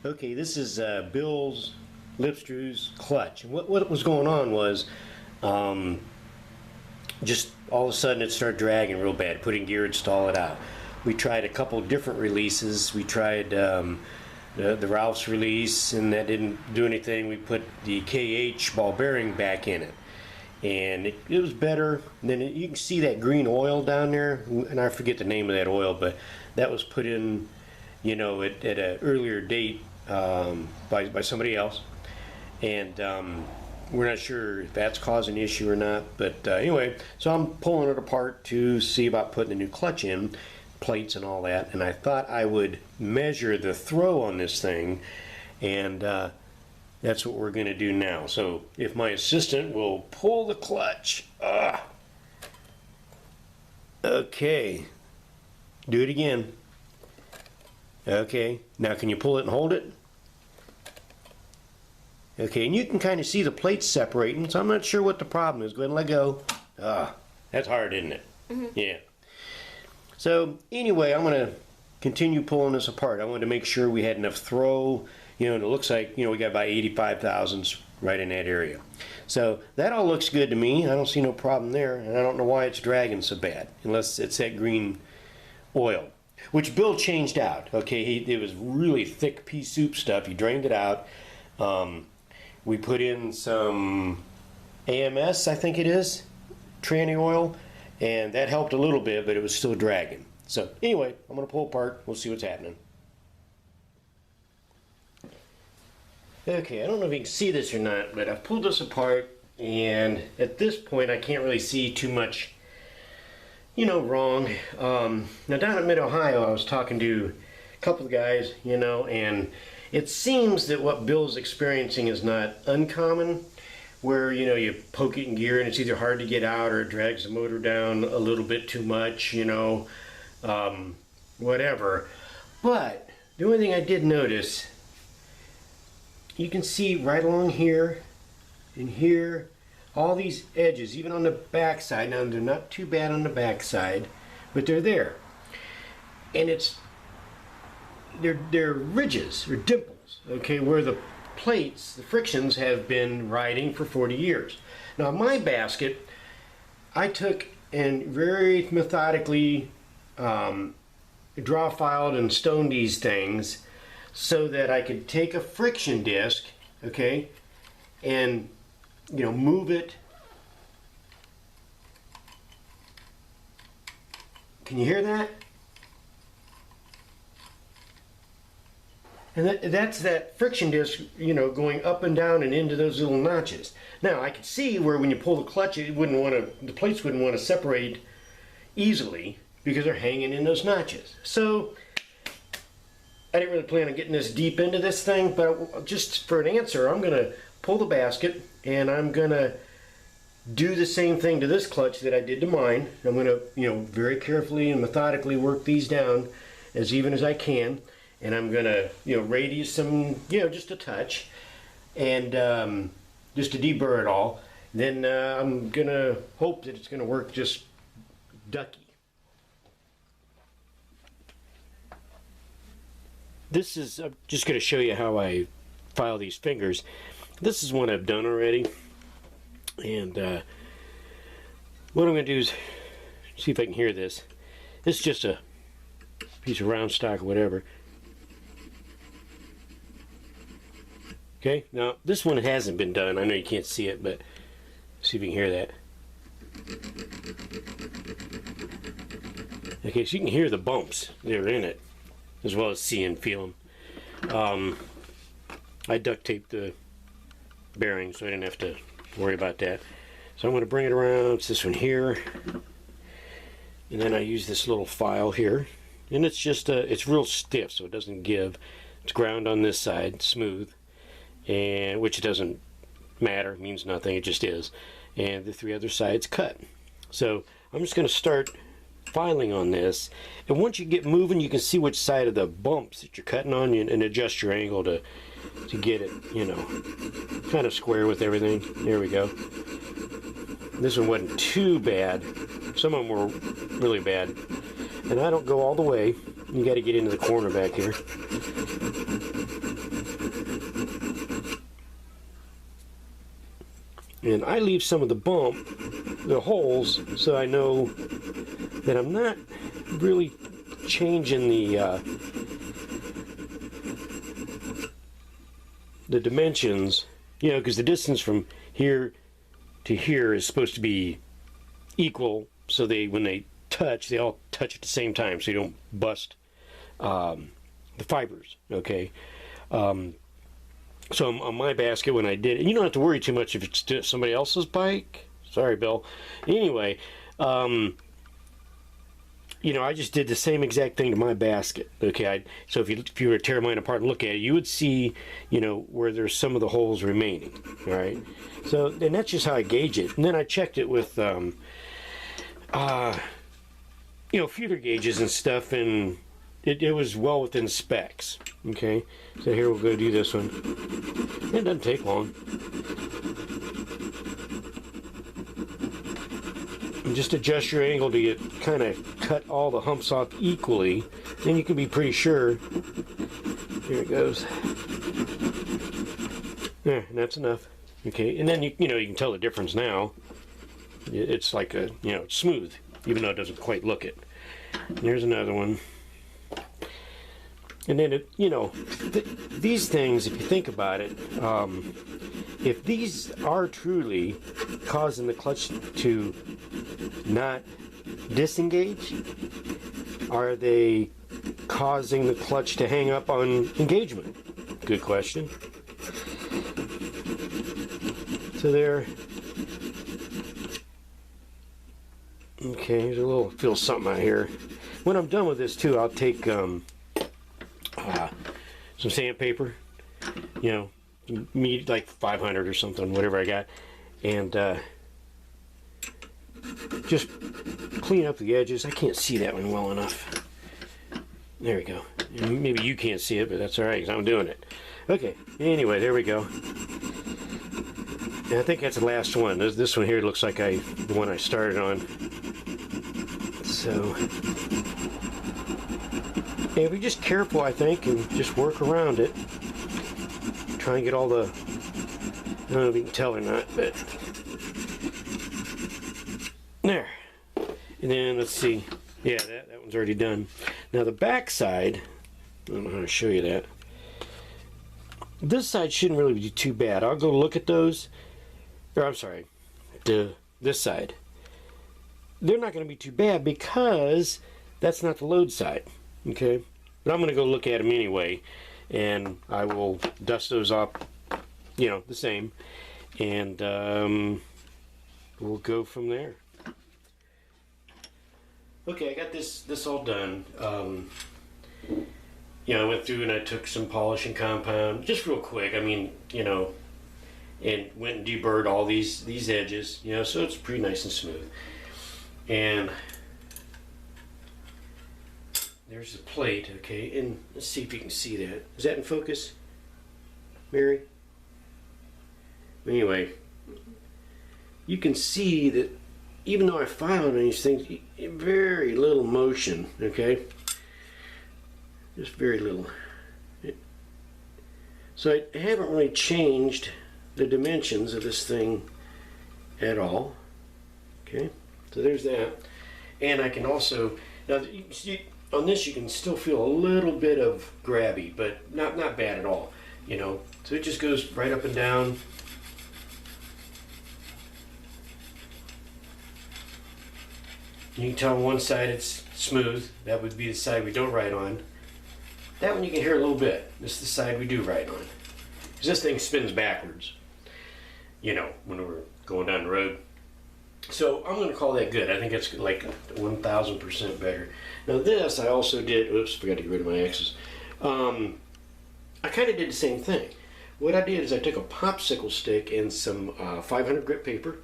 Okay, this is Bill's lip screws clutch. And what was going on was just all of a sudden it started dragging real bad. Putting gear would stall it out. We tried a couple different releases. We tried the Ralph's release, and that didn't do anything. We put the KH ball bearing back in it, and it was better. And then you can see that green oil down there, and I forget the name of that oil, but that was put in, you know, at an earlier date by somebody else, and we're not sure if that's causing an issue or not. But anyway, so I'm pulling it apart to see about putting a new clutch in, plates and all that, and I thought I would measure the throw on this thing, and that's what we're going to do now. So if my assistant will pull the clutch. Okay, do it again. Okay, now can you pull it and hold it? Okay, and you can kind of see the plates separating, so I'm not sure what the problem is. Go ahead and let go. That's hard, isn't it? Mm-hmm. Yeah. So anyway, I'm going to continue pulling this apart. I wanted to make sure we had enough throw, you know, and it looks like, you know, we got about 85 thousandths right in that area. So that all looks good to me. I don't see no problem there, and I don't know why it's dragging so bad, unless it's that green oil, which Bill changed out. Okay, it was really thick pea soup stuff. He drained it out. We put in some AMS, I think it is, tranny oil, and that helped a little bit, but it was still dragging. So anyway, I'm going to pull apart. We'll see what's happening. Okay, I don't know if you can see this or not, but I've pulled this apart, and at this point I can't really see too much, you know, wrong. Now down at Mid-Ohio, I was talking to a couple of guys, you know, and it seems that what Bill's experiencing is not uncommon, where, you know, you poke it in gear and it's either hard to get out or it drags the motor down a little bit too much, you know, whatever. But the only thing I did notice, you can see right along here and here, all these edges, even on the back side. Now they're not too bad on the back side, but they're there. And they're ridges or dimples, okay, where the plates, the frictions, have been riding for 40 years. Now my basket, I took and very methodically draw filed and stoned these things so that I could take a friction disc, okay, and, you know, move it. Can you hear that? And that's that friction disc, you know, going up and down and into those little notches. Now I could see where when you pull the clutch, the plates wouldn't want to separate easily because they're hanging in those notches. So I didn't really plan on getting this deep into this thing, but just for an answer, I'm going to pull the basket and I'm going to do the same thing to this clutch that I did to mine. I'm going to, you know, very carefully and methodically work these down as even as I can. And I'm going to, you know, radius them, you know, just a touch, and just to deburr it all. Then I'm going to hope that it's going to work just ducky. This is, I'm just going to show you how I file these fingers. This is one I've done already. And what I'm going to do is see if I can hear this. This is just a piece of round stock or whatever. Okay, now this one hasn't been done. I know you can't see it, but see if you can hear that. Okay, so you can hear the bumps that are in it, as well as see and feel them. I duct taped the bearing, so I didn't have to worry about that. So I'm going to bring it around. It's this one here, and then I use this little file here, and it's just it's real stiff, so it doesn't give. It's ground on this side, smooth. And which doesn't matter, means nothing, it just is. And the three other sides cut. So I'm just going to start filing on this, and once you get moving, you can see which side of the bumps that you're cutting on, and adjust your angle to get it, you know, kind of square with everything. There we go. This one wasn't too bad. Some of them were really bad, and I don't go all the way. You got to get into the corner back here. And I leave some of the bump, the holes, so I know that I'm not really changing the dimensions, you know, because the distance from here to here is supposed to be equal, so when they touch, they all touch at the same time, so you don't bust the fibers, okay? So on my basket, when I did, and you don't have to worry too much if it's somebody else's bike. Sorry, Bill. Anyway, you know, I just did the same exact thing to my basket. Okay, so if you were to tear mine apart and look at it, you would see, you know, where there's some of the holes remaining. All right. So, and that's just how I gauge it. And then I checked it with, you know, feeder gauges and stuff, and it was well within specs. Okay, so here we'll go do this one. It doesn't take long. And just adjust your angle to kind of cut all the humps off equally. Then you can be pretty sure. Here it goes. There, and that's enough. Okay, and then you know, you can tell the difference now. It's like a, you know, it's smooth, even though it doesn't quite look it. And here's another one. And then, you know, these things, if you think about it, if these are truly causing the clutch to not disengage, are they causing the clutch to hang up on engagement? Good question. So there. Okay, here's a little, feel something out here. When I'm done with this too, I'll take some sandpaper, you know, like 500 or something, whatever I got, and just clean up the edges. I can't see that one well enough. There we go. Maybe you can't see it, but that's all right, because I'm doing it. Okay, anyway, there we go. And I think that's the last one. This one here looks like the one I started on. So, and be just careful, I think, and just work around it. Try and get all the, I don't know if you can tell or not, but there. And then let's see. Yeah, that one's already done. Now the back side, I don't know how to show you that. This side shouldn't really be too bad. I'll go look at those. Or I'm sorry, this side. They're not going to be too bad because that's not the load side. Okay, but I'm going to go look at them anyway, and I will dust those up, you know, the same, and we'll go from there. Okay, I got this all done. You know, I went through and I took some polishing compound, just real quick. I mean, you know, and went and deburred all these edges, you know, so it's pretty nice and smooth. And there's the plate, okay, and let's see if you can see that. Is that in focus, Mary? Anyway, you can see that even though I filed on these things, very little motion, okay? Just very little. So I haven't really changed the dimensions of this thing at all, okay? So there's that. And I can also, now you see, on this you can still feel a little bit of grabby, but not bad at all, you know. So it just goes right up and down. You can tell on one side it's smooth. That would be the side we don't ride on. That one you can hear a little bit. This is the side we do ride on. Because this thing spins backwards, you know, when we're going down the road. So I'm going to call that good. I think it's like 1,000% better. Now this I also did, oops, forgot to get rid of my X's. I kind of did the same thing. What I did is I took a popsicle stick and some 500 grit paper,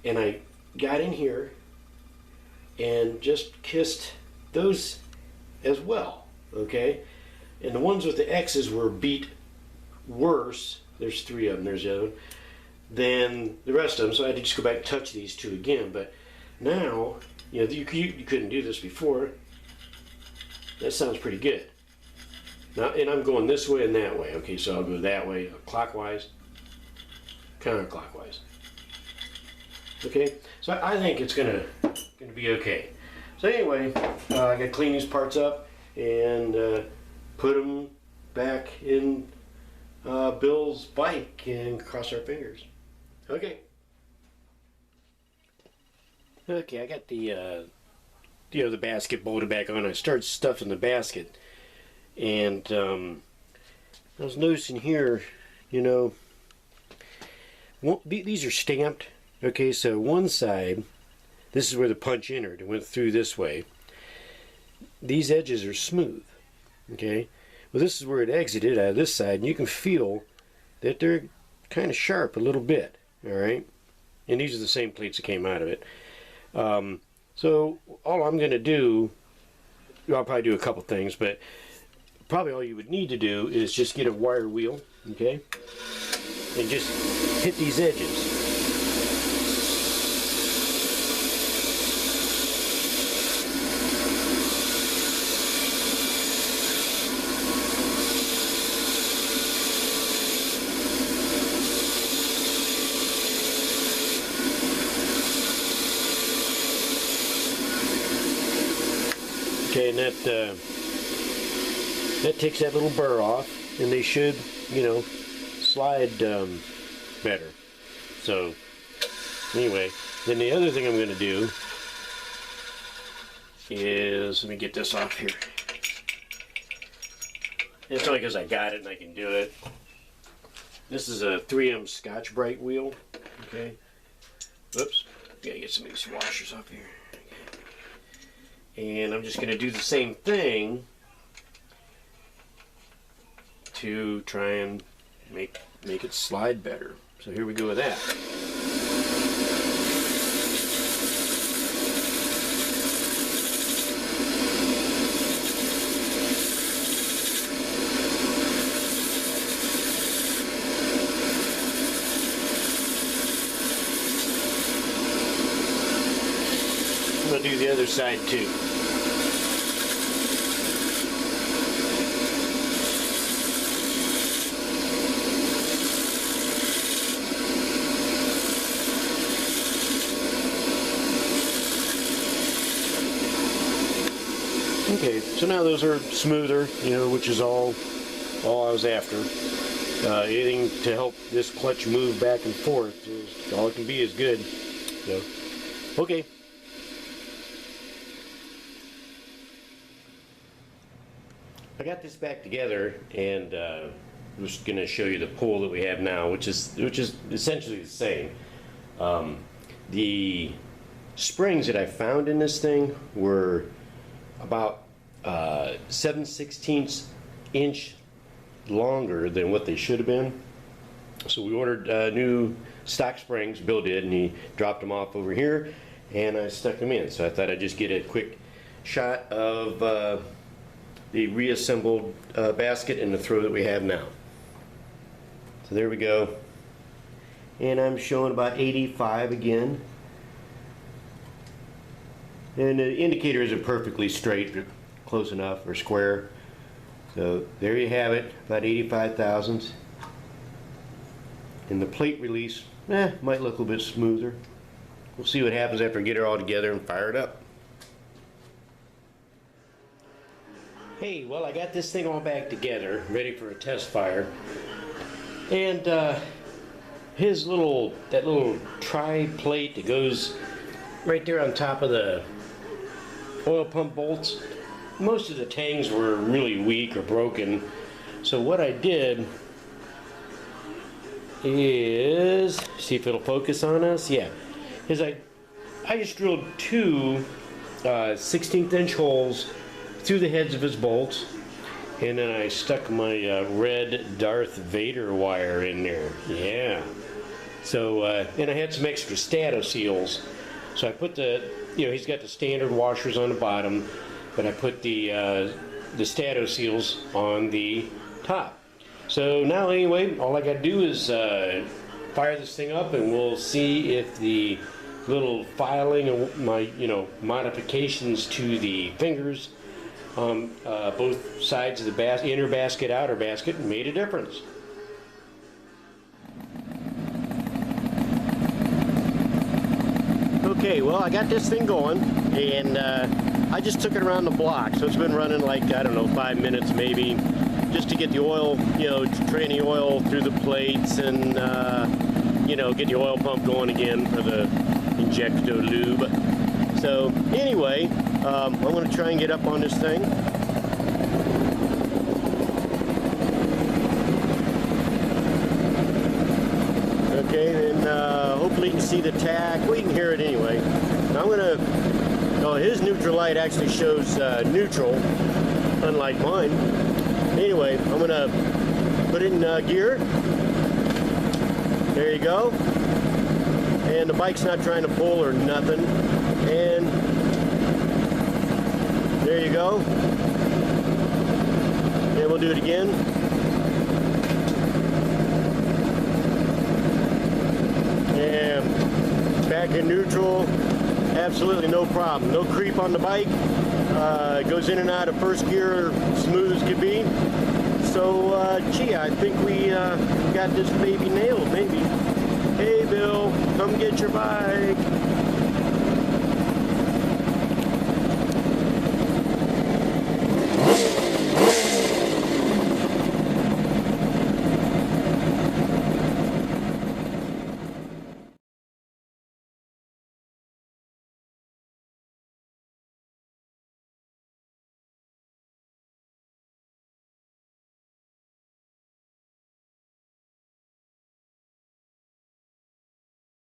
and I got in here and just kissed those as well, okay? And the ones with the X's were beat worse, there's 3 of them, there's the other one, than the rest of them, so I had to just go back and touch these 2 again. But now, you know, you couldn't do this before. That sounds pretty good. Now, and I'm going this way and that way. Okay, so I'll go that way, clockwise, counterclockwise. Okay, so I think it's gonna be okay. So anyway, I gotta clean these parts up and put them back in Bill's bike and cross our fingers. Okay. Okay, I got the the basket bolted back on. I started stuffing the basket, and I was noticing here, these are stamped. Okay, so one side, this is where the punch entered. It went through this way. These edges are smooth. Okay, well, this is where it exited out of this side, and you can feel that they're kind of sharp a little bit. All right, and these are the same plates that came out of it. So all I'm going to do, I'll probably do a couple things, but probably all you would need to do is just get a wire wheel, okay, and just hit these edges. Okay, and that takes that little burr off, and they should, slide better. So, anyway, then the other thing I'm going to do is, let me get this off here. It's only because I got it and I can do it. This is a 3M Scotch-Brite wheel. Okay. Oops. Gotta get some of these washers off here. And I'm just going to do the same thing to try and make it slide better. So here we go with that. I'm going to do the other side too. Okay, so now those are smoother, which is all I was after. Anything to help this clutch move back and forth, all it can be is good. So, okay. I got this back together, and I'm just going to show you the pull that we have now, which is essentially the same. The springs that I found in this thing were about 7/16 inch longer than what they should have been. So we ordered new stock springs. Bill did, and he dropped them off over here, and I stuck them in. So I thought I'd just get a quick shot of the reassembled basket and the throw that we have now. So there we go. And I'm showing about 85 again. And the indicator isn't perfectly straight, but close enough, or square. So there you have it, about 85 thousandths. And the plate release, might look a little bit smoother. We'll see what happens after I get it all together and fire it up. Hey, well, I got this thing all back together, ready for a test fire. And that little tri-plate that goes right there on top of the oil pump bolts, most of the tangs were really weak or broken. So what I did is, see if it'll focus on us, is I just drilled two 16th inch holes through the heads of his bolts, and then I stuck my red Darth Vader wire in there. Yeah. So and I had some extra stato seals. So I put he's got the standard washers on the bottom, but I put the stato seals on the top. So now anyway, all I got to do is fire this thing up, and we'll see if the little filing and my modifications to the fingers on both sides of the inner basket, outer basket, made a difference. Okay, well, I got this thing going, and I just took it around the block, so it's been running like, I don't know, 5 minutes maybe, just to get the oil, you know, to drain the oil through the plates and, you know, get the oil pump going again for the injector lube. So, anyway, I'm going to try and get up on this thing. Okay, and hopefully you can see the tack. Well, you can hear it anyway. Now I'm going to, oh, his neutral light actually shows neutral, unlike mine. Anyway, I'm going to put it in gear. There you go. And the bike's not trying to pull or nothing. And there you go. And we'll do it again. And back in neutral. Absolutely no problem. No creep on the bike. It goes in and out of first gear smooth as could be. So, gee, I think we got this baby nailed, maybe. Hey, Bill, come get your bike.